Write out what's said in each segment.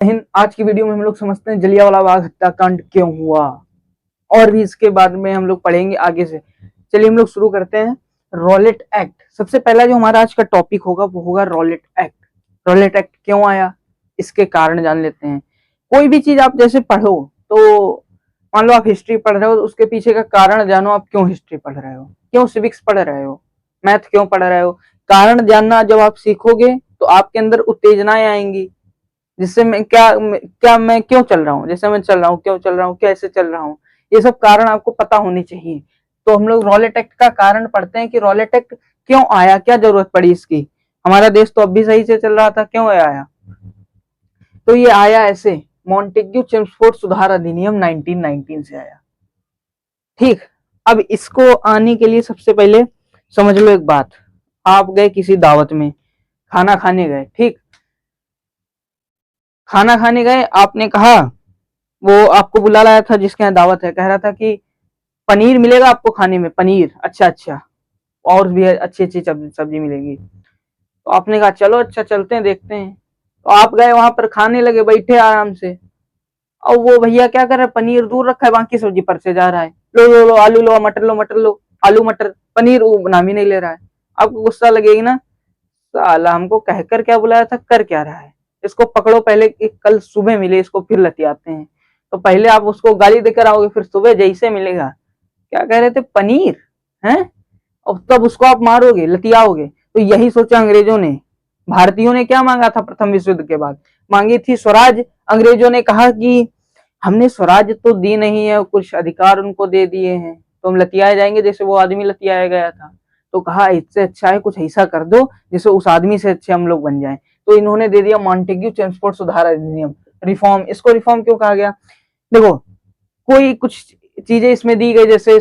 आज की वीडियो में हम लोग समझते हैं जलियांवाला बाग हत्याकांड क्यों हुआ, और भी इसके बाद में हम लोग पढ़ेंगे आगे से। चलिए हम लोग शुरू करते हैं। रॉलेट एक्ट, सबसे पहला जो हमारा आज का टॉपिक होगा वो होगा रॉलेट एक्ट। रॉलेट एक्ट क्यों आया, इसके कारण जान लेते हैं। कोई भी चीज आप जैसे पढ़ो तो मान लो आप हिस्ट्री पढ़ रहे हो तो उसके पीछे का कारण जानो, आप क्यों हिस्ट्री पढ़ रहे हो, क्यों सिविक्स पढ़ रहे हो, मैथ क्यों पढ़ रहे हो। कारण जानना जब आप सीखोगे तो आपके अंदर उत्तेजनाएं आएंगी, जिससे मैं मैं क्यों चल रहा हूँ, जैसे मैं चल रहा हूँ, क्यों चल रहा हूँ, कैसे चल रहा हूँ, ये सब कारण आपको पता होनी चाहिए। तो हम लोग रॉलेट एक्ट का कारण पढ़ते हैं कि रॉलेट एक्ट क्यों आया, क्या जरूरत पड़ी इसकी। हमारा देश तो अब भी सही से चल रहा था, क्यों आया। तो ये आया ऐसे, मॉन्टेग्यू चेम्सफोर्ड सुधार अधिनियम 1919 से आया। ठीक, अब इसको आने के लिए सबसे पहले समझ लो एक बात। आप गए किसी दावत में, खाना खाने गए, ठीक, खाना खाने गए, आपने कहा, वो आपको बुला लाया था जिसके यहाँ दावत है, कह रहा था कि पनीर मिलेगा आपको खाने में, पनीर, अच्छा अच्छा, और भी अच्छी अच्छी सब्जी मिलेगी। तो आपने कहा चलो अच्छा चलते हैं देखते हैं। तो आप गए वहां पर, खाने लगे, बैठे आराम से, और वो भैया क्या कर रहा है, पनीर दूर रखा है, बाकी सब्जी पर से जा रहा है, लो लो लो आलू लो, मटर लो, मटर लो, आलू मटर पनीर, वो नाम ही नहीं ले रहा है। आपको गुस्सा लगेगी ना, साला हमको कहकर क्या बुलाया था, कर क्या रहा है, इसको पकड़ो पहले, कल सुबह मिले इसको फिर लतियाते हैं। तो पहले आप उसको गाली देकर आओगे, फिर सुबह जैसे मिलेगा क्या कह रहे थे, पनीर है, और तब उसको आप मारोगे, लतियाओगे। तो यही सोचा अंग्रेजों ने। भारतीयों ने क्या मांगा था प्रथम विश्व युद्ध के बाद, मांगी थी स्वराज। अंग्रेजों ने कहा कि हमने स्वराज तो दी नहीं है, कुछ अधिकार उनको दे दिए हैं, तो हम लतियाए जाएंगे जैसे वो आदमी लतियाया गया था। तो कहा इससे अच्छा है कुछ ऐसा कर दो जिससे उस आदमी से अच्छे हम लोग बन जाएं। तो इन्होंने दे दिया मॉन्टेग्यू चेम्सफोर्ड सुधार अधिनियम, रिफॉर्म। इसको रिफॉर्म क्यों कहा गया, देखो कोई कुछ चीजें इसमें दी गई, जैसे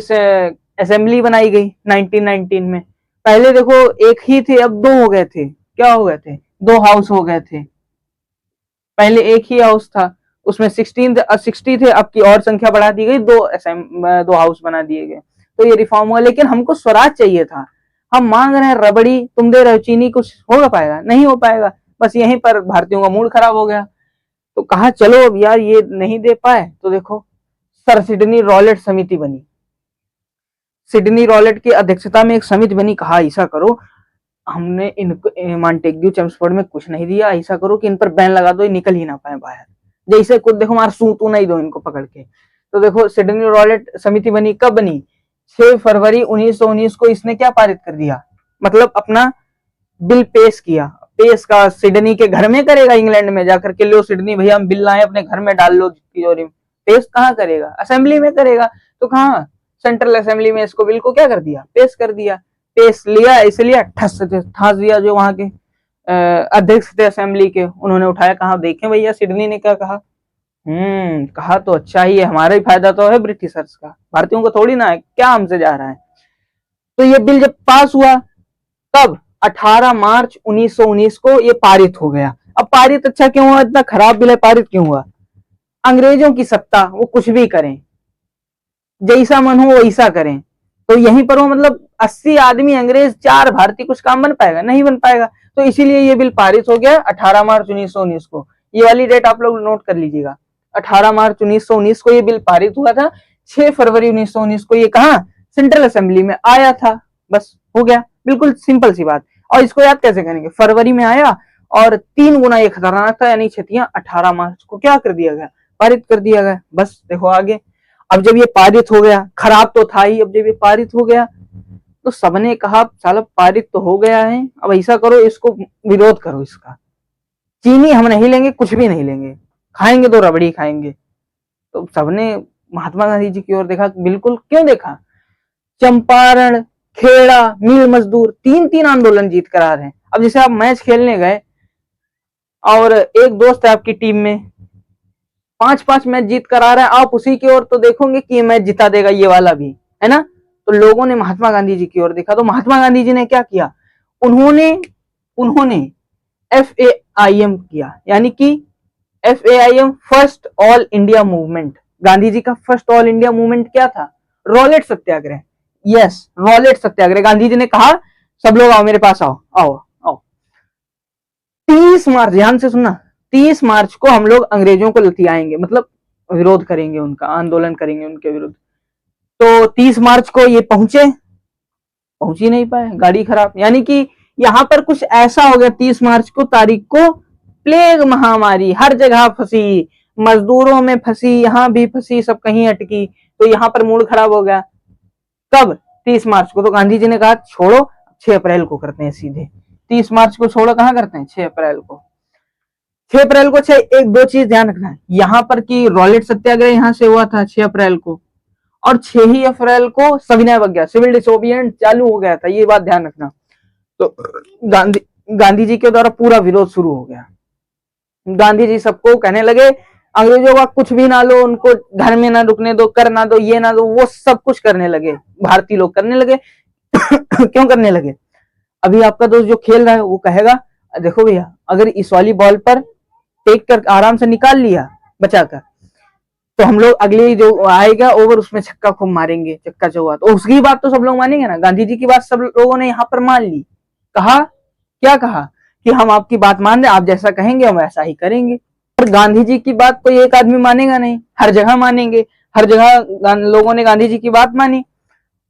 असेंबली बनाई गई 1919 में। पहले देखो एक ही थे, अब दो हो गए थे, क्या हो गए थे, दो हाउस हो गए थे। पहले एक ही हाउस था, उसमें 60 थे, अब की और संख्या बढ़ा दी गई, दो हाउस बना दिए गए। तो ये रिफॉर्म हुआ, लेकिन हमको स्वराज चाहिए था। हम मांग रहे हैं रबड़ी, तुम दे रहे हो चीनी, कुछ हो पाएगा, नहीं हो पाएगा। बस यहीं पर भारतीयों का मूड खराब हो गया। तो कहा चलो अब यार ये नहीं दे पाए, तो देखो सर सिडनी रॉलेट समिति बनी। सिडनी रॉलेट की अध्यक्षता में एक समिति बनी, कहा ऐसा करो, हमने इनको मॉन्टेग्यू चेम्सफोर्ड में कुछ नहीं दिया, ऐसा करो कि इन पर बैन लगा दो, ये निकल ही ना पाए बाहर, जैसे कुछ देखो मार सूतू नहीं दो इनको पकड़ के। तो देखो सिडनी रॉलेट समिति बनी, कब बनी, 6 फरवरी 1919 को इसने क्या पारित कर दिया, मतलब अपना बिल पेश किया। पेश का सिडनी के घर में करेगा, इंग्लैंड में जाकर के, लो सिडनी भैया हम बिल लाए अपने घर में डाल लो तिजोरी में। पेश कहाँ करेगा, असेंबली में करेगा। तो कहाँ, सेंट्रल असेंबली में इसको बिल को क्या कर दिया, पेश कर दिया। पेश लिया, इसलिए ठस ठास दिया, जो वहां के अध्यक्ष थे असेंबली के, उन्होंने उठाया, कहा देखें भैया सिडनी ने क्या कहा। कहा तो अच्छा ही है, हमारा ही फायदा तो है ब्रिटिशर्स का, भारतीयों को थोड़ी ना है, क्या हमसे जा रहा है। तो ये बिल जब पास हुआ, तब 18 मार्च 1919 को ये पारित हो गया। अब पारित अच्छा क्यों हुआ, इतना खराब बिल है, पारित क्यों हुआ, अंग्रेजों की सत्ता, वो कुछ भी करें, जैसा मन हो वैसा करें। तो यहीं पर वो मतलब 80 आदमी अंग्रेज, 4 भारतीय, कुछ काम बन पाएगा, नहीं बन पाएगा। तो इसीलिए ये बिल पारित हो गया 18 मार्च 1919 को। ये वाली डेट आप लोग नोट कर लीजिएगा, 18 मार्च 1919 को ये बिल पारित हुआ था। 6 फरवरी 1919 को ये कहा, सेंट्रल असेंबली में आया था, बस हो गया, बिल्कुल सिंपल सी बात। और इसको याद कैसे करेंगे, फरवरी में आया और 3 गुना ये खतरनाक था, यानी छतियां 18 मार्च को क्या कर दिया गया, पारित कर दिया गया। बस देखो आगे, अब जब ये पारित हो गया, खराब तो था ही, अब जब ये पारित हो गया तो सबने कहा साला पारित तो हो गया है, अब ऐसा करो इसको विरोध करो इसका, चीनी हम नहीं लेंगे, कुछ भी नहीं लेंगे, खाएंगे तो रबड़ी खाएंगे। तो सबने महात्मा गांधी जी की ओर देखा, बिल्कुल क्यों देखा, चंपारण, खेड़ा, मिल मजदूर, 3-3 आंदोलन जीत कर आ रहे हैं। अब जैसे आप मैच खेलने गए और एक दोस्त है आपकी टीम में 5-5 मैच जीत कर आ रहा है, आप उसी की ओर तो देखोगे कि ये मैच जिता देगा ये वाला भी, है ना। तो लोगों ने महात्मा गांधी जी की ओर देखा, तो महात्मा गांधी जी ने क्या किया, उन्होंने FAIM किया, यानी कि FAIM, first all India movement. Gandhi ji का फर्स्ट ऑल इंडिया मूवमेंट क्या था, Rowlatt Satyagraha. Yes, Rowlatt Satyagraha. Gandhi ji ने कहा सब लोग आओ मेरे पास, आओ आओ आओ। 30 मार्च, ध्यान से सुनना, 30 मार्च को हम लोग अंग्रेजों को लतियाएंगे, मतलब विरोध करेंगे, उनका आंदोलन करेंगे उनके विरुद्ध। तो 30 मार्च को ये पहुंच ही नहीं पाए, गाड़ी खराब। यानी कि यहाँ पर कुछ ऐसा हो गया 30 मार्च को तारीख को, प्लेग महामारी हर जगह फंसी, मजदूरों में फंसी, यहाँ भी फंसी, सब कहीं अटकी। तो यहाँ पर मूड खराब हो गया। कब? 30 मार्च को। तो गांधी जी ने कहा छोड़ो, 6 अप्रैल को करते हैं सीधे। 30 मार्च को छोड़ो, कहां करते हैं? 6 अप्रैल को। 6 अप्रैल को एक दो चीज ध्यान रखना है यहाँ पर कि रॉलेट सत्याग्रह यहाँ से हुआ था 6 अप्रैल को, और 6 ही अप्रैल को सविनय अवज्ञा, सिविल डिसोबिडियंस चालू हो गया था, ये बात ध्यान रखना। तो गांधी जी के द्वारा पूरा विरोध शुरू हो गया। गांधी जी सबको कहने लगे अंग्रेजों का कुछ भी ना लो, उनको घर में ना रुकने दो, कर ना दो, ये ना दो, वो सब कुछ करने लगे, भारतीय लोग करने लगे। क्यों करने लगे? अभी आपका दोस्त जो खेल रहा है वो कहेगा देखो भैया, अगर इस वाली बॉल पर टेक कर आराम से निकाल लिया बचाकर, तो हम लोग अगले जो आएगा ओवर उसमें छक्का खूब मारेंगे, चक्का चौवा। तो उसकी बात तो सब लोग मानेंगे ना। गांधी जी की बात सब लोगों ने यहाँ पर मान ली। कहा क्या? कहा कि हम आपकी बात मान रहे, आप जैसा कहेंगे हम वैसा ही करेंगे। और गांधी जी की बात कोई एक आदमी मानेगा नहीं, हर जगह मानेंगे। हर जगह लोगों ने गांधी जी की बात मानी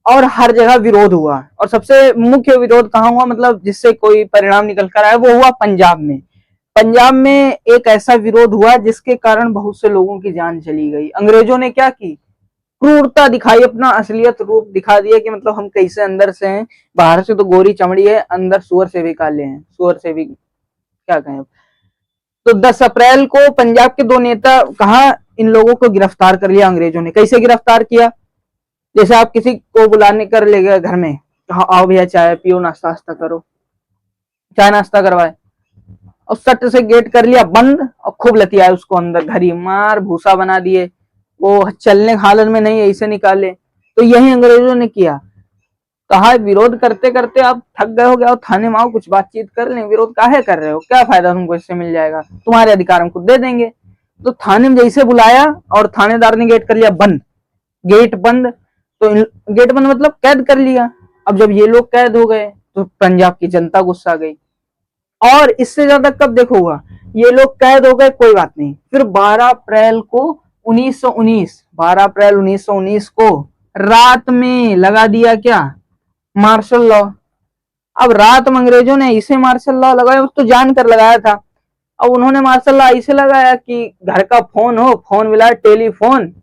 और हर जगह विरोध हुआ। और सबसे मुख्य विरोध कहाँ हुआ, मतलब जिससे कोई परिणाम निकल कर आया, वो हुआ पंजाब में। पंजाब में एक ऐसा विरोध हुआ जिसके कारण बहुत से लोगों की जान चली गई। अंग्रेजों ने क्या की? क्रूरता दिखाई, अपना असलियत रूप दिखा दिया कि मतलब हम कैसे अंदर से हैं, बाहर से तो गोरी चमड़ी है, अंदर सुअर से भी काले हैं, सुअर से भी क्या कहें। तो 10 अप्रैल को पंजाब के 2 नेता कहा इन लोगों को गिरफ्तार कर लिया अंग्रेजों ने। कैसे गिरफ्तार किया? जैसे आप किसी को बुलाने कर ले गए घर में, कहा आओ भैया चाय पियो, नाश्ता वास्ता करो, चाय नाश्ता करवाए, और सट से गेट कर लिया बंद और खूब लतियाए उसको, अंदर घड़ी मार भूसा बना दिए, वो चलने हालत में नहीं, ऐसे निकाले। तो यही अंग्रेजों ने किया। कहा विरोध करते करते आप थक गए हो, गया थाने में आओ, कुछ बातचीत कर लें, विरोध काहे कर रहे हो, क्या फायदा तुमको, इससे मिल जाएगा, तुम्हारे अधिकार हम खुद दे देंगे। तो थाने में जैसे बुलाया और थानेदार ने गेट कर लिया बंद, गेट बंद। तो गेट बंद मतलब कैद कर लिया। अब जब ये लोग कैद हो गए तो पंजाब की जनता गुस्सा गई। और इससे ज्यादा कब देखोगा, ये लोग कैद हो गए कोई बात नहीं, फिर 12 अप्रैल को 1919 12 अप्रैल 1919 को रात में लगा दिया क्या? Martial law. अब रात में अंग्रेजों ने इसे मार्शल लॉ लगाया, तो जान कर लगाया था। अब उन्होंने मार्शल लॉ इसे लगाया कि घर का फोन हो, फोन मिलाया टेलीफोन,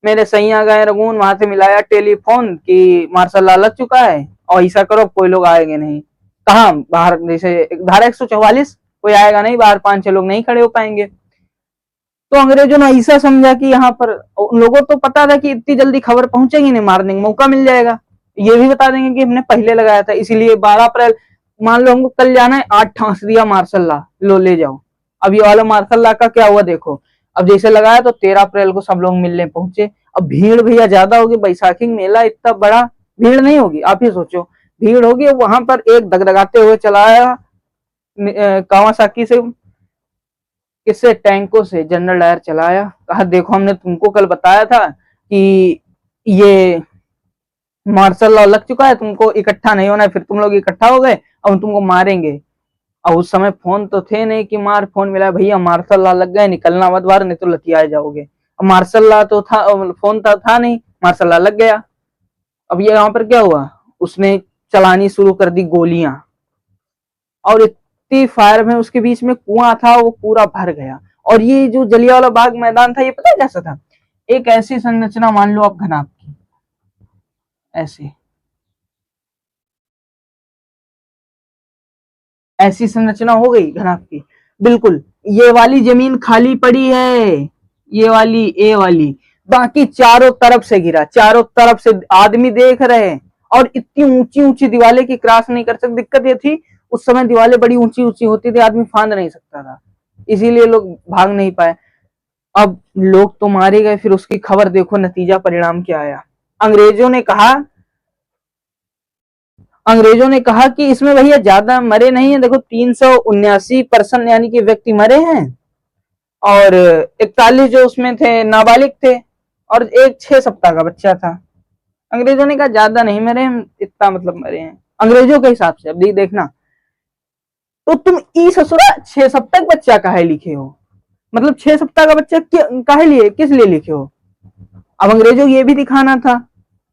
मेरे सैया गए रगून, वहां से मिलाया टेलीफोन कि मार्शल लॉ लग चुका है और ऐसा करो कोई लोग आएंगे नहीं। कहा बाहर, जैसे धारा 144, कोई आएगा नहीं बाहर, 5-6 लोग नहीं खड़े हो पाएंगे। तो अंग्रेजों ने ऐसा समझा कि यहाँ पर उन लोगों तो पता था कि इतनी जल्दी खबर पहुंचेगी नहीं, मारने का मौका मिल जाएगा, ये भी बता देंगे कि हमने पहले लगाया था। इसीलिए 12 अप्रैल, मान लो हमको कल जाना है, 8 ठांस दिया मार्शल लॉ, लो ले जाओ। अब ये वाला मार्शल लॉ का क्या हुआ देखो, अब जैसे लगाया तो 13 अप्रैल को सब लोग मिलने पहुंचे। अब भीड़ भैया ज्यादा होगी, बैसाखी मेला इतना बड़ा, भीड़ नहीं होगी, आप ही सोचो भीड़ होगी। वहां पर एक दगदगाते हुए चलाया कावासाकी से, किससे, टैंकों से, जनरल डायर चलाया। कहा देखो हमने तुमको कल बताया था कि ये मार्शल लॉ लग चुका है, तुमको इकट्ठा नहीं होना है, फिर तुम लोग इकट्ठा हो गए, अब हम तुमको मारेंगे। और उस समय फोन तो थे नहीं कि मार, फोन मिला भैया मार्शल लॉ लग गए, निकलना मत बाहर नहीं तो लतियाए जाओगे। अब मार्शल लॉ तो था, फोन तो था नहीं, मार्शल लॉ लग गया। अब ये यहाँ पर क्या हुआ, उसने चलानी शुरू कर दी गोलियां, और इतनी फायर में उसके बीच में कुआं था वो पूरा भर गया। और ये जो जलियांवाला बाग मैदान था, ये पता है कैसा था? एक ऐसी संरचना मान लो आप घनाप की, ऐसे ऐसी संरचना हो गई घनाप की, बिल्कुल ये वाली जमीन खाली पड़ी है, ये वाली ए वाली, बाकी चारों तरफ से घिरा, चारों तरफ से आदमी देख रहे हैं। और इतनी ऊंची ऊंची दीवारें की क्रॉस नहीं कर सकते। दिक्कत ये थी उस समय दीवारें बड़ी ऊंची ऊंची होती थी, आदमी फांद नहीं सकता था, इसीलिए लोग भाग नहीं पाए। अब लोग तो मारे गए, फिर उसकी खबर देखो, नतीजा परिणाम क्या आया। अंग्रेजों ने कहा कि इसमें भैया ज्यादा मरे नहीं है, देखो 379 यानी कि व्यक्ति मरे हैं, और 41 जो उसमें थे नाबालिग थे, और एक 6 सप्ताह का बच्चा था। अंग्रेजों ने कहा ज्यादा नहीं मरे, इतना मतलब मरे हैं अंग्रेजों के हिसाब से। अब देखना, तो तुम ई ससुरा 6 सप्ताह का बच्चा काहे लिखे हो, मतलब 6 सप्ताह का बच्चा काहे लिए, किस लिए लिखे हो। अब अंग्रेजों को ये भी दिखाना था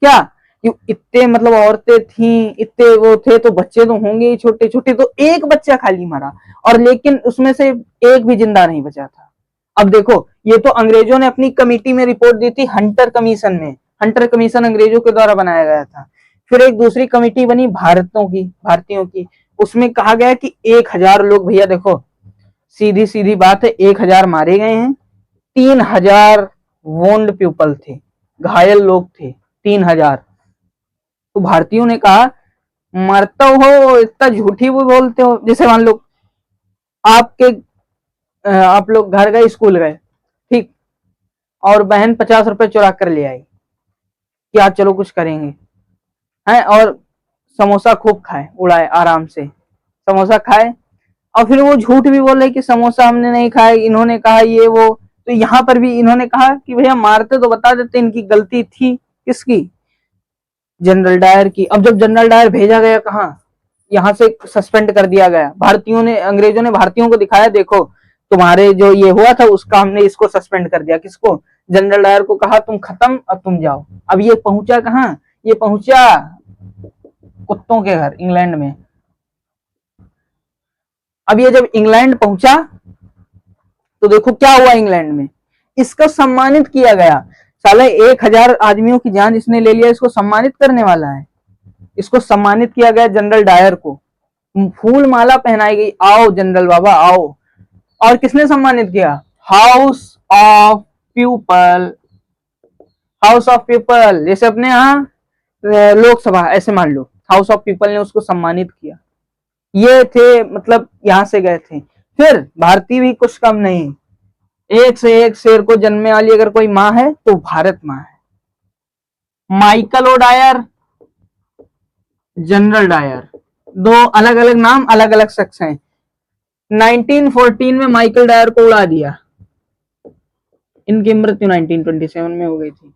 क्या कि इतने मतलब औरतें थी, इतने वो थे, तो बच्चे तो होंगे ही छोटे छोटे, तो एक बच्चा खाली मरा, और लेकिन उसमें से एक भी जिंदा नहीं बचा था। अब देखो, ये तो अंग्रेजों ने अपनी कमेटी में रिपोर्ट दी थी, हंटर कमीशन में। हंटर कमीशन अंग्रेजों के द्वारा बनाया गया था। फिर एक दूसरी कमेटी बनी भारतीयों की, उसमें कहा गया कि 1000 लोग, भैया देखो सीधी सीधी बात है, 1000 मारे गए हैं, 3000 वोंड पीपल थे, घायल लोग थे 3000। तो भारतीयों ने कहा मरते हो, इतना झूठी भी बोलते हो। जैसे मान लो आप लोग घर गए, स्कूल गए, ठीक, और बहन 50 रुपए चुरा कर ले आई कि आज चलो कुछ करेंगे, हैं, और समोसा खूब खाए, उड़ाए आराम से, समोसा खाए, और फिर वो झूठ भी बोले कि समोसा हमने नहीं खाया, इन्होंने कहा ये वो। तो यहाँ पर भी इन्होंने कहा कि भैया मारते तो बता देते, इनकी गलती थी, किसकी, जनरल डायर की। अब जब जनरल डायर भेजा गया कहाँ, यहाँ से सस्पेंड कर दिया गया। अंग्रेजों ने भारतीयों को दिखाया, देखो तुम्हारे जो ये हुआ था उसका हमने इसको सस्पेंड कर दिया, किसको, जनरल डायर को कहा तुम खत्म, अब तुम जाओ। अब ये पहुंचा कहाँ, ये पहुंचा कुत्तों के घर, इंग्लैंड में। अब ये जब इंग्लैंड पहुंचा तो देखो क्या हुआ इंग्लैंड में, इसका सम्मानित किया गया। साले 1000 आदमियों की जान इसने ले लिया, इसको सम्मानित करने वाला है। इसको सम्मानित किया गया जनरल डायर को, फूल माला पहनाई गई, आओ जनरल बाबा आओ। और किसने सम्मानित किया, house of people. House of people जैसे अपने यहाँ लोकसभा, ऐसे मान लो हाउस ऑफ पीपल ने उसको सम्मानित किया। ये थे, मतलब यहां से गए थे। फिर भारतीय भी कुछ कम नहीं, एक से एक शेर को जन्मने वाली अगर कोई माँ है तो भारत माँ है। Michael O'Dwyer, general Dyer, दो अलग अलग नाम, अलग अलग शख्स हैं। 1914 में माइकल डायर को उड़ा दिया, इनकी मृत्यु 1927 में हो गई थी।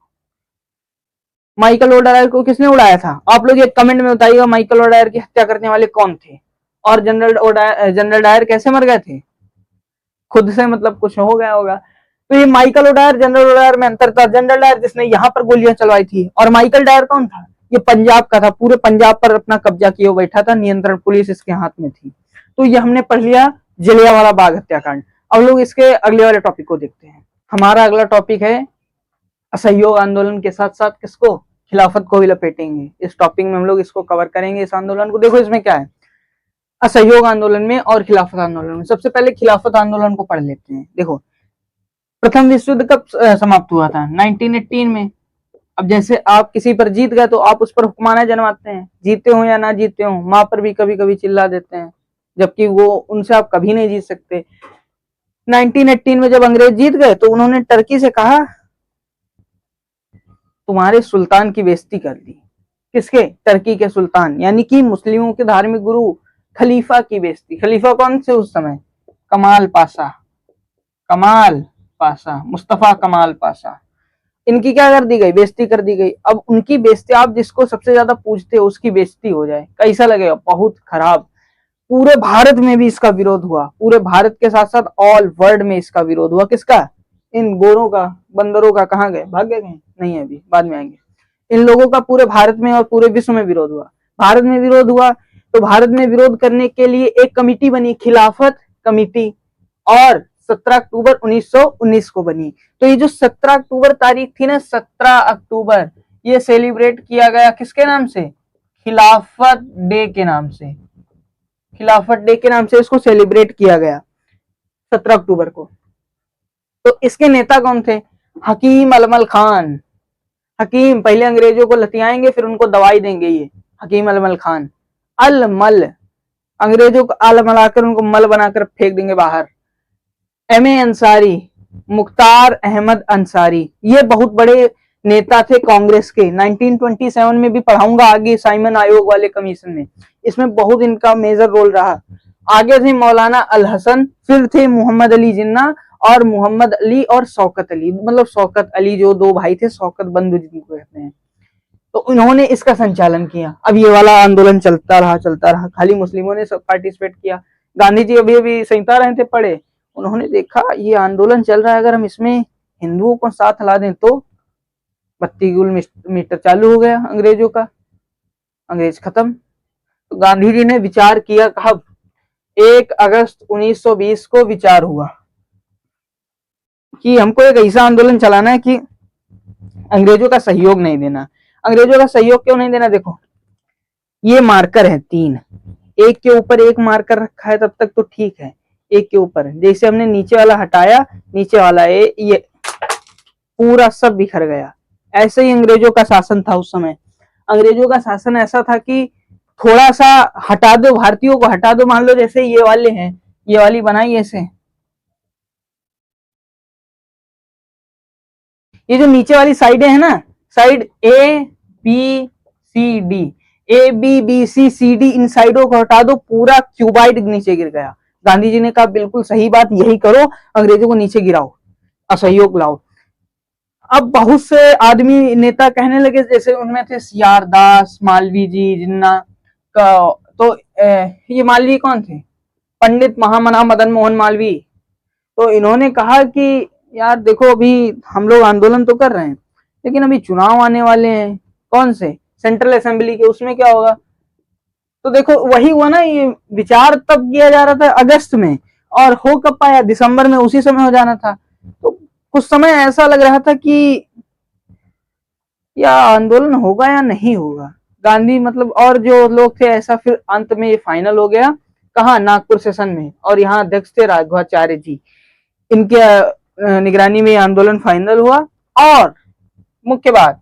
माइकल ओ डायर को किसने उड़ाया था, आप लोग एक कमेंट में बताइएगा, माइकल ओ डायर की हत्या करने वाले कौन थे, और जनरल डायर कैसे मर गए थे, खुद से मतलब कुछ हो गया होगा। तो ये Michael O'Dwyer, general O'Dwyer में अंतर था। जनरल डायर जिसने यहाँ पर गोलियां चलवाई थी, और माइकल डायर कौन था, ये पंजाब का था, पूरे पंजाब पर अपना कब्जा किए बैठा था, नियंत्रण पुलिस इसके हाथ में थी। तो ये हमने पढ़ लिया जलियांवाला बाग हत्याकांड। अब लोग इसके अगले वाले टॉपिक को देखते हैं। हमारा अगला टॉपिक है असहयोग आंदोलन के साथ साथ किसको, खिलाफत को भी लपेटेंगे। इस टॉपिक में हम लोग इसको कवर करेंगे, इस आंदोलन को। देखो इसमें क्या है, असहयोग आंदोलन में और खिलाफत आंदोलन में। सबसे पहले खिलाफत आंदोलन को पढ़ लेते हैं। देखो प्रथम विश्व युद्ध कब समाप्त हुआ था, 1918 में। अब जैसे आप किसी पर जीत गए तो आप उस पर हुक्माना जनवाते हैं, जीते हो या ना जीते हो, माँ पर भी कभी कभी चिल्ला देते हैं, जबकि वो उनसे आप कभी नहीं जीत सकते। 1918 में जब अंग्रेज जीत गए तो उन्होंने टर्की से कहा तुम्हारे सुल्तान की बेइज्जती कर दी। किसके, टर्की के सुल्तान, यानी कि मुस्लिमों के धार्मिक गुरु खलीफा की बेइज्जती। खलीफा कौन से उस समय, कमाल पाशा, मुस्तफा कमाल पाशा। इनकी क्या कर दी गई, बेइज्जती कर दी गई। अब उनकी बेइज्जती, आप जिसको सबसे ज्यादा पूछते हो उसकी बेइज्जती हो जाए, कैसा लगेगा, बहुत खराब। पूरे भारत में भी इसका विरोध हुआ, पूरे भारत के साथ साथ ऑल वर्ल्ड में इसका विरोध हुआ। किसका, इन गोरों का, बंदरों का। कहाँ गए, भाग गए, नहीं है, अभी बाद में आएंगे। इन लोगों का पूरे भारत में और पूरे विश्व में विरोध हुआ। भारत में विरोध हुआ तो भारत में विरोध करने के लिए एक कमिटी बनी, खिलाफत कमिटी, और 17 अक्टूबर 1919 को बनी। तो ये जो 17 अक्टूबर तारीख थी ना, 17 अक्टूबर, ये सेलिब्रेट किया गया किसके नाम से, खिलाफत डे के नाम से। खिलाफत डे के नाम से इसको सेलिब्रेट किया गया 17 अक्टूबर को। तो इसके नेता कौन थे, हकीम अलमल खान। हकीम, पहले अंग्रेजों को लतियाएंगे फिर उनको दवाई देंगे, ये हकीम अलमल खान। अलमल, अंग्रेजों को आल मलाकर उनको मल बनाकर फेंक देंगे बाहर। एम.ए. अंसारी, मुख्तार अहमद अंसारी, ये बहुत बड़े नेता थे कांग्रेस के। 1927 में भी पढ़ाऊंगा आगे, साइमन आयोग वाले कमीशन में, इसमें बहुत इनका मेजर रोल रहा। आगे थे मौलाना अल हसन, फिर थे मोहम्मद अली जिन्ना, और मोहम्मद अली और शौकत अली, मतलब शौकत अली जो दो भाई थे, शौकत बंधु जिनको कहते हैं। तो इन्होंने इसका संचालन किया। अब ये वाला आंदोलन चलता रहा, खाली मुस्लिमों ने सब पार्टिसिपेट किया, गांधी जी अभी अभी संहिता रहे थे पढ़े, उन्होंने देखा ये आंदोलन चल रहा है, अगर हम इसमें हिंदुओं को साथ ला दें तो बत्ती गुल मीटर चालू हो गया अंग्रेजों का, अंग्रेज खत्म। तो गांधी जी ने विचार किया, कब 1 अगस्त 1920 को विचार हुआ कि हमको एक ऐसा आंदोलन चलाना है कि अंग्रेजों का सहयोग नहीं देना। अंग्रेजों का सहयोग क्यों नहीं देना, देखो ये मार्कर है 3, एक के ऊपर एक मार्कर रखा है तब तक तो ठीक है, एक के ऊपर जैसे हमने नीचे वाला हटाया, नीचे वाला ये पूरा सब बिखर गया। ऐसे ही अंग्रेजों का शासन था उस समय। अंग्रेजों का शासन ऐसा था कि थोड़ा सा हटा दो, भारतीयों को हटा दो, मान लो जैसे ये वाले हैं, ये वाली बनाई ऐसे, ये जो नीचे वाली साइड है ना, side A B C D इन साइडों को हटा दो, पूरा क्यूबाइड नीचे गिर गया। गांधी जी ने कहा बिल्कुल सही बात, यही करो, अंग्रेजों को नीचे गिराओ, असहयोग लाओ। अब बहुत से आदमी नेता कहने लगे, जैसे उनमें थे सीआर दास, मालवीय जी, जिन्ना का, तो ये मालवीय कौन थे, पंडित महामना मदन मोहन मालवीय। तो इन्होंने कहा कि यार देखो अभी हम लोग आंदोलन तो कर रहे हैं, लेकिन अभी चुनाव आने वाले हैं, कौन से, सेंट्रल असेंबली के, उसमें क्या होगा। तो देखो वही हुआ ना, ये विचार तब किया जा रहा था अगस्त में, और हो कब पाया, दिसंबर में, उसी समय हो जाना था। तो कुछ समय ऐसा लग रहा था कि या आंदोलन होगा या नहीं होगा। गांधी मतलब और जो लोग थे, ऐसा फिर अंत में ये फाइनल हो गया, कहा, नागपुर सेशन में, और यहाँ अध्यक्ष थे राघवाचार्य जी, इनके निगरानी में आंदोलन फाइनल हुआ। और मुख्य बात,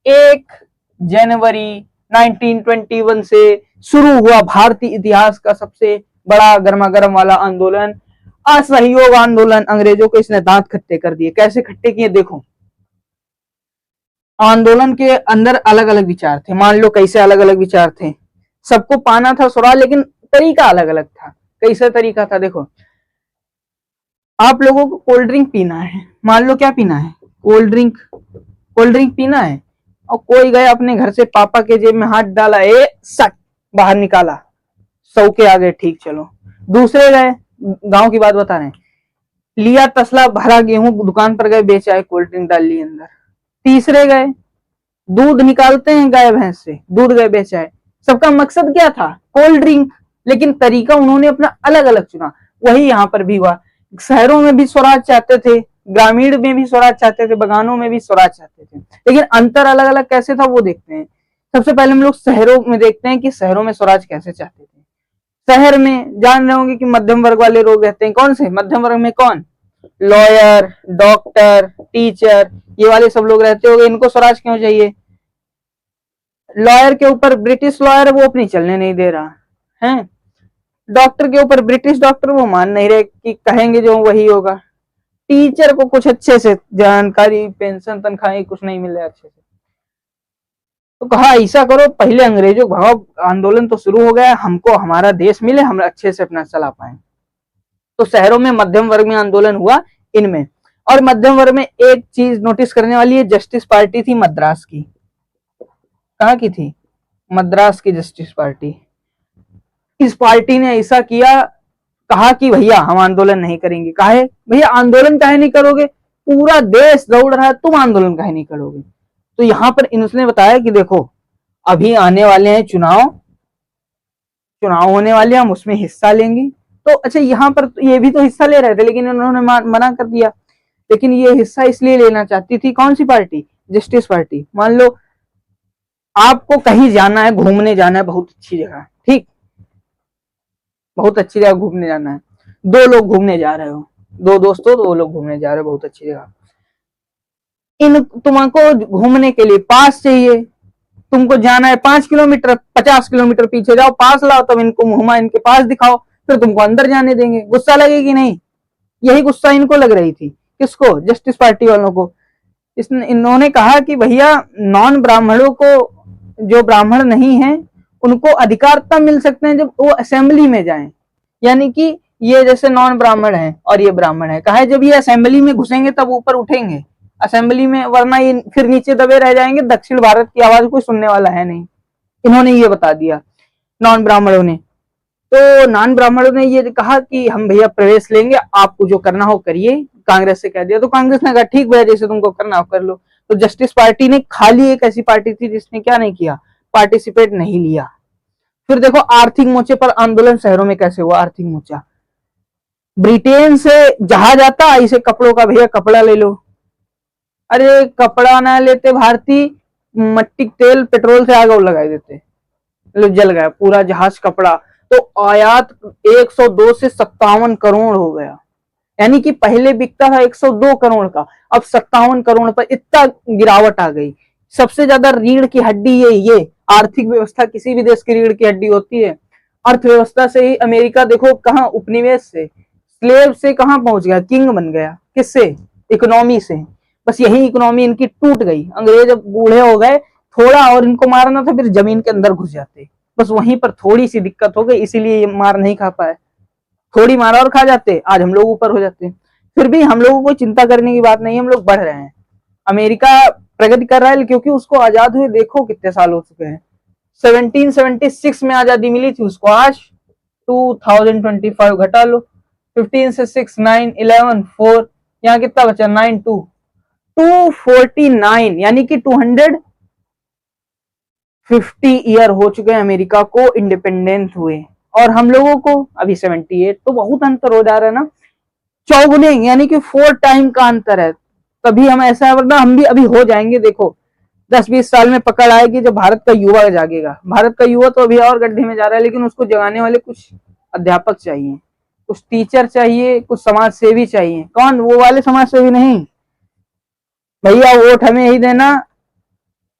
1 जनवरी 1921 से शुरू हुआ भारतीय इतिहास का सबसे बड़ा गर्मा गर्म वाला आंदोलन, असहयोग आंदोलन। अंग्रेजों को इसने दांत खट्टे कर दिए। कैसे खट्टे किए, देखो आंदोलन के अंदर अलग अलग विचार थे, मान लो कैसे अलग अलग विचार थे, सबको पाना था स्वराज, लेकिन तरीका अलग अलग था। कैसा तरीका था, देखो आप लोगों को कोल्ड ड्रिंक पीना है, मान लो क्या पीना है, कोल्ड ड्रिंक पीना है, और कोई गया अपने घर से, पापा के जेब में हाथ डाला, सट बाहर निकाला, 100 के आ गए, ठीक चलो। दूसरे गए, गांव की बात बता रहे हैं, लिया तसला भरा गेहूं, दुकान पर गए, बेचा, कोल्ड ड्रिंक डाल ली अंदर। तीसरे गए, दूध निकालते हैं गाय भैंस से, दूध गए बेचा है। सबका मकसद क्या था, कोल्ड ड्रिंक, लेकिन तरीका उन्होंने अपना अलग अलग चुना। वही यहाँ पर भी हुआ, शहरों में भी स्वराज चाहते थे, ग्रामीण में भी स्वराज चाहते थे, बगानों में भी स्वराज चाहते थे, लेकिन अंतर अलग अलग कैसे था वो देखते हैं। सबसे पहले हम लोग शहरों में देखते हैं कि शहरों में स्वराज कैसे चाहते थे। शहर में जान रहे होंगे कि मध्यम वर्ग वाले लोग रहते हैं, कौन से मध्यम वर्ग में, कौन, लॉयर, डॉक्टर, टीचर, ये वाले सब लोग रहते होंगे। इनको स्वराज क्यों चाहिए, लॉयर के ऊपर ब्रिटिश लॉयर है, वो अपनी चलने नहीं दे रहा है, डॉक्टर के ऊपर ब्रिटिश डॉक्टर, वो मान नहीं रहे कि कहेंगे जो वही होगा, टीचर को कुछ अच्छे से जानकारी, पेंशन, तनख्वाही कुछ नहीं मिल रहा अच्छे से। तो कहा ऐसा करो, पहले अंग्रेजों को भगाओ, आंदोलन तो शुरू हो गया, हमको हमारा देश मिले, हम अच्छे से अपना चला पाए। तो शहरों में मध्यम वर्ग में आंदोलन हुआ इनमें। और मध्यम वर्ग में एक चीज नोटिस करने वाली है, जस्टिस पार्टी थी मद्रास की। कहाँ की थी, मद्रास की जस्टिस पार्टी। इस पार्टी ने ऐसा किया, कहा कि भैया हम आंदोलन नहीं करेंगे। काहे भैया, आंदोलन काहे नहीं करोगे, पूरा देश दौड़ रहा है, तुम आंदोलन काहे नहीं करोगे। तो यहाँ पर इन्होंने बताया कि देखो अभी आने वाले हैं चुनाव होने वाले, हम उसमें हिस्सा लेंगे। तो अच्छा, यहाँ पर ये भी तो हिस्सा ले रहे थे, लेकिन उन्होंने मना कर दिया। लेकिन ये हिस्सा इसलिए लेना चाहती थी, कौन सी पार्टी, जस्टिस पार्टी। मान लो आपको कहीं जाना है, घूमने जाना है, बहुत अच्छी जगह, ठीक, बहुत अच्छी जगह घूमने जाना है, 2 लोग घूमने जा रहे हो, 2 दोस्त हो, 2 लोग घूमने जा रहे हो बहुत अच्छी जगह। इन तुमको घूमने के लिए पास चाहिए, तुमको जाना है 5 किलोमीटर, 50 किलोमीटर पीछे जाओ, पास लाओ, तब इनको घुमा, इनके पास दिखाओ, फिर तुमको अंदर जाने देंगे। गुस्सा लगेगी नहीं, यही गुस्सा इनको लग रही थी, किसको, जस्टिस पार्टी वालों को। इन्होंने कहा कि भैया नॉन ब्राह्मणों को, जो ब्राह्मण नहीं है, उनको अधिकार तब मिल सकते हैं जब वो असेंबली में जाएं। यानी कि ये जैसे नॉन ब्राह्मण है और ये ब्राह्मण है, कहा जब ये असेंबली में घुसेंगे तब ऊपर उठेंगे असेंबली में, वरना ये फिर नीचे दबे रह जाएंगे, दक्षिण भारत की आवाज कोई सुनने वाला है नहीं। इन्होंने ये बता दिया नॉन ब्राह्मणों ने। तो नॉन ब्राह्मणों ने ये कहा कि हम भैया प्रवेश लेंगे, आपको जो करना हो करिए, कांग्रेस से कह दिया। तो कांग्रेस ने कहा ठीक भैया, जैसे तुमको करना हो कर लो। तो जस्टिस पार्टी ने खाली एक ऐसी पार्टी थी जिसने क्या नहीं किया, पार्टिसिपेट नहीं लिया। फिर देखो आर्थिक मोर्चे पर आंदोलन शहरों में कैसे हुआ। आर्थिक मोर्चा, ब्रिटेन से जहाज आता, इसे कपड़ों का भैया कपड़ा ले लो। अरे कपड़ा ना लेते भारतीय, मट्टी तेल पेट्रोल से आग लगा देते, जल गया पूरा जहाज कपड़ा। तो आयात 102 से 57 करोड़ हो गया, यानी कि पहले बिकता था 102 करोड़ का, अब 57 करोड़ पर इतना गिरावट आ गई। सबसे ज्यादा रीढ़ की हड्डी ये आर्थिक व्यवस्था किसी भी देश की रीढ़ की हड्डी होती है। अर्थव्यवस्था से ही अमेरिका देखो कहां, उपनिवेश से, स्लेव से कहां पहुंच गया, किंग बन गया। किससे? इकोनॉमी से। बस यही इकोनॉमी इनकी टूट गई। अंग्रेज बूढ़े हो गए, थोड़ा और इनको मारना था, फिर जमीन के अंदर घुस जाते। बस वहीं पर थोड़ी सी दिक्कत हो गई, इसीलिए ये मार नहीं खा पाए। थोड़ी मारा और खा जाते, आज हम लोग ऊपर हो जाते। फिर भी हम लोगों को चिंता करने की बात नहीं है, हम लोग बढ़ रहे हैं। अमेरिका प्रगति कर रहा है, क्योंकि उसको आजाद हुए देखो कितने साल हो चुके हैं। 1776 में आजादी मिली थी उसको, आज 2025 घटा लो, 15 से 6 9 11 4, यहाँ कितना बचा 9 2 249, यानी कि 250 ईयर हो चुके हैं अमेरिका को इंडिपेंडेंट हुए, और हम लोगों को अभी 78। तो बहुत अंतर हो जा रहा है ना, चौगुने, यानी कि 4 टाइम का अंतर है। तभी हम ऐसा है, वरना हम भी अभी हो जाएंगे। देखो 10-20 साल में पकड़ आएगी जब भारत का युवा जागेगा। भारत का युवा तो अभी और गड्ढे में जा रहा है, लेकिन उसको जगाने वाले कुछ अध्यापक चाहिए, कुछ टीचर चाहिए, कुछ समाज सेवी चाहिए। कौन? वो वाले समाज सेवी नहीं, भैया वोट हमें ही देना,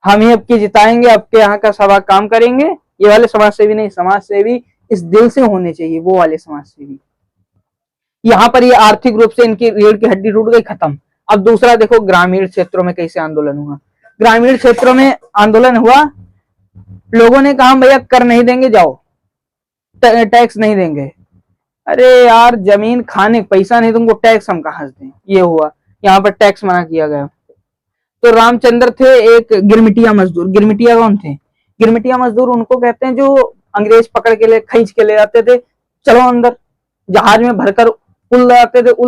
हम ही आपकी जिताएंगे, आपके यहाँ का सभा काम करेंगे, ये वाले समाज सेवी नहीं। समाज सेवी इस दिल से होने चाहिए, वो वाले समाज सेवी। यहाँ पर ये आर्थिक रूप से इनकी रीढ़ की हड्डी टूट गई, खत्म। अब दूसरा देखो ग्रामीण क्षेत्रों में कैसे आंदोलन हुआ। ग्रामीण क्षेत्रों में आंदोलन हुआ, लोगों ने कहा भैया कर नहीं देंगे, जाओ टैक्स नहीं देंगे। अरे यार जमीन खाने पैसा नहीं, तुमको टैक्स हम कहां से दें, ये हुआ। यहाँ पर टैक्स मना किया गया। तो रामचंद्र थे एक गिरमिटिया मजदूर। गिरमिटिया कौन थे? गिरमिटिया मजदूर उनको कहते हैं जो अंग्रेज पकड़ के ले खींच के ले जाते थे, चलो अंदर, जहाज में भरकर उल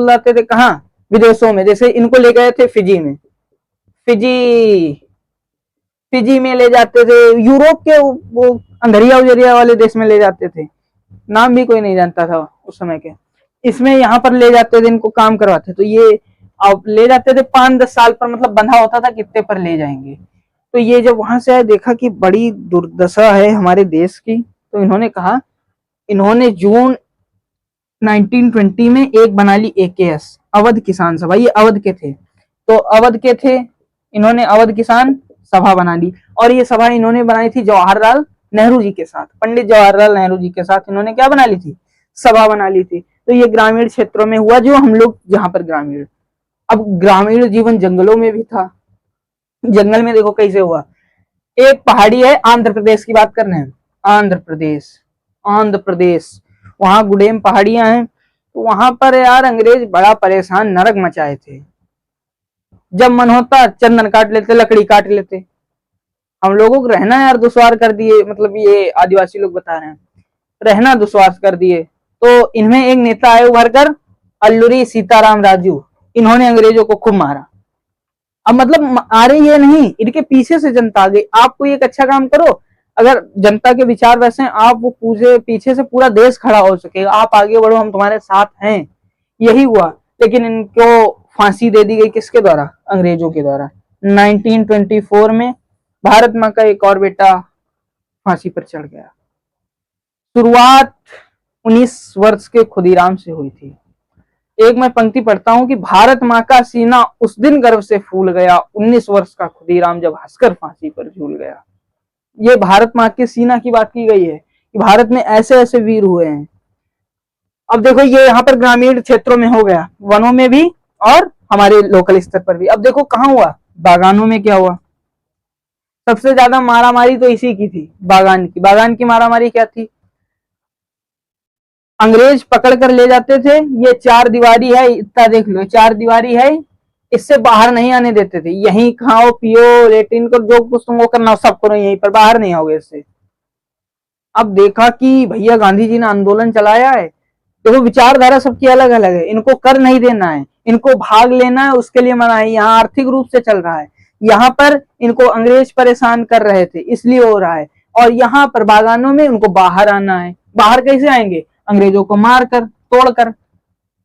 लाते थे कहाँ? विदेशों में। जैसे इनको ले गए थे फिजी में, फिजी में ले जाते थे, यूरोप के वो अंधरिया उजरिया वाले देश में ले जाते थे, नाम भी कोई नहीं जानता था उस समय के। इसमें यहाँ पर ले जाते थे, इनको काम करवाते। तो ये अब ले जाते थे 5-10 साल पर, मतलब बंधा होता था कितने पर ले जाएंगे। तो ये जब वहां से आए, देखा कि बड़ी दुर्दशा है हमारे देश की, तो इन्होंने कहा, इन्होंने जून 1920 में एक बना ली AKS, अवध किसान सभा। ये अवध के थे, तो अवध के थे, इन्होंने अवध किसान सभा बना ली। और ये सभा इन्होंने बनाई थी जवाहरलाल नेहरू जी के साथ, पंडित जवाहरलाल नेहरू जी के साथ इन्होंने क्या बना ली थी? सभा बना ली थी। तो ये ग्रामीण क्षेत्रों में हुआ, जो हम लोग जहां पर ग्रामीण। अब ग्रामीण जीवन जंगलों में भी था। जंगल में देखो कैसे हुआ। एक पहाड़ी है, आंध्र प्रदेश की बात कर रहे हैं, आंध्र प्रदेश, वहां गुडेम पहाड़ियां हैं। तो वहां पर यार अंग्रेज बड़ा परेशान, नरक मचाए थे। जब मन होता चंदन काट लेते, लकड़ी काट लेते। हम लोगों को रहना यार दुश्वार कर दिए, मतलब ये आदिवासी लोग बता रहे हैं, रहना दुश्वार कर दिए। तो इनमें एक नेता आए उभर कर, अल्लूरी सीताराम राजू, इन्होंने अंग्रेजों को खूब मारा। अब मतलब मारे ये नहीं, इनके पीछे से जनता आ गई। आप कोई एक अच्छा काम करो, अगर जनता के विचार वैसे हैं, आप वो पूछे पीछे से पूरा देश खड़ा हो सकेगा, आप आगे बढ़ो, हम तुम्हारे साथ हैं। यही हुआ। लेकिन इनको फांसी दे दी गई, किसके द्वारा? अंग्रेजों के द्वारा। 1924 में भारत माँ का एक और बेटा फांसी पर चढ़ गया। शुरुआत 19 वर्ष के खुदीराम से हुई थी। एक मैं पंक्ति पढ़ता हूं कि भारत माँ का सीना उस दिन गर्व से फूल गया, 19 वर्ष का खुदीराम जब हंसकर फांसी पर झूल गया। ये भारत माँ के सीना की बात की गई है कि भारत में ऐसे ऐसे वीर हुए हैं। अब देखो ये यहाँ पर ग्रामीण क्षेत्रों में हो गया, वनों में भी और हमारे लोकल स्तर पर भी। अब देखो कहाँ हुआ, बागानों में क्या हुआ। सबसे ज्यादा मारामारी तो इसी की थी, बागान की मारामारी क्या थी? अंग्रेज पकड़ कर ले जाते थे, ये 4 दीवारी है, इतना देख लो, 4 दीवारी है, इससे बाहर नहीं आने देते थे। यहीं खाओ पियो लेटिन को जो कुछ तुमको करना हो सब करो यहीं पर, बाहर नहीं आओगे इससे। अब देखा कि भैया गांधी जी ने आंदोलन चलाया है, देखो विचारधारा सबकी अलग अलग है, इनको कर नहीं देना है, इनको भाग लेना है, उसके लिए मना है। यहाँ आर्थिक रूप से चल रहा है, यहाँ पर इनको अंग्रेज परेशान कर रहे थे इसलिए हो रहा है, और यहाँ पर बागानों में उनको बाहर आना है। बाहर कैसे आएंगे? अंग्रेजों को मार कर, तोड़ कर,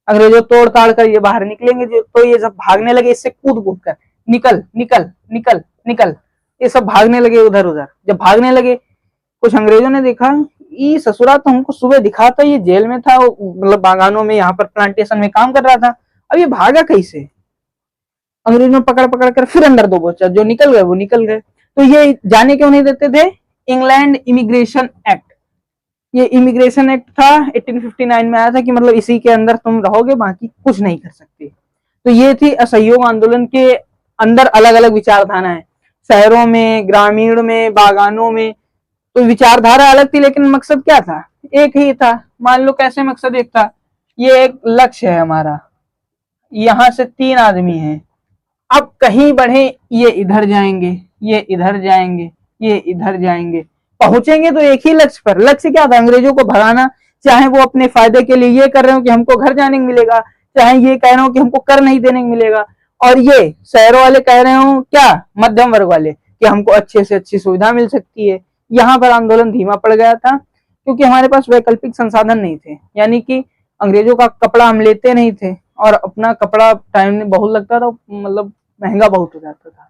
अंग्रेजों तोड़ ताड़ कर ये बाहर निकलेंगे। तो ये सब भागने लगे इससे कूद कूद कर, निकल निकल निकल निकल, ये सब भागने लगे उधर उधर। जब भागने लगे, कुछ अंग्रेजों ने देखा ये ससुरा तो हमको सुबह दिखा था ये जेल में था, मतलब बागानों में यहाँ पर प्लांटेशन में काम कर रहा था, अब ये भागा कैसे? अंग्रेजों ने पकड़ पकड़ कर फिर अंदर दो बोचा, जो निकल गए वो निकल गए। तो ये जाने क्यों नहीं देते थे? इंग्लैंड इमिग्रेशन एक्ट, ये इमिग्रेशन एक्ट था 1859 में आया था कि मतलब इसी के अंदर तुम रहोगे, बाकी कुछ नहीं कर सकते। तो ये थी असहयोग आंदोलन के अंदर अलग अलग विचारधारा है, शहरों में, ग्रामीण में, बागानों में। तो विचारधारा अलग थी लेकिन मकसद क्या था? एक ही था। मान लो कैसे मकसद एक था, ये एक लक्ष्य है हमारा, यहां से 3 आदमी हैं, अब कहीं बढ़े ये इधर जाएंगे, ये इधर जाएंगे, ये इधर जाएंगे, पहुंचेंगे तो एक ही लक्ष्य पर। लक्ष्य क्या था? अंग्रेजों को भगाना। चाहे वो अपने फायदे के लिए ये कर रहे हो कि हमको घर जाने को मिलेगा, चाहे ये कह रहे हो कि हमको कर नहीं देने को मिलेगा, और ये शहरों वाले कह रहे हो क्या, मध्यम वर्ग वाले, कि हमको अच्छे से अच्छी सुविधा मिल सकती है। यहाँ पर आंदोलन धीमा पड़ गया था क्योंकि हमारे पास वैकल्पिक संसाधन नहीं थे, यानी कि अंग्रेजों का कपड़ा हम लेते नहीं थे, और अपना कपड़ा टाइम बहुत लगता था, मतलब महंगा बहुत हो जाता था।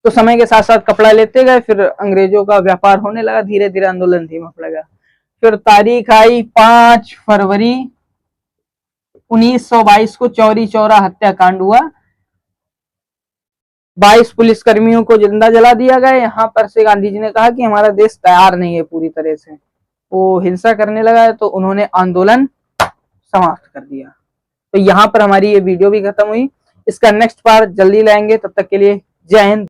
तो समय के साथ साथ कपड़ा लेते गए, फिर अंग्रेजों का व्यापार होने लगा, धीरे धीरे आंदोलन धीमा पड़ गया। फिर तारीख आई 5 फरवरी 1922 को चौरी चौरा हत्याकांड हुआ। 22 पुलिसकर्मियों को जिंदा जला दिया गया। यहाँ पर से गांधी जी ने कहा कि हमारा देश तैयार नहीं है पूरी तरह से, वो हिंसा करने लगा है, तो उन्होंने आंदोलन समाप्त कर दिया। तो यहाँ पर हमारी ये वीडियो भी खत्म हुई, इसका नेक्स्ट पार्ट जल्दी लाएंगे, तब तक के लिए जय हिंद।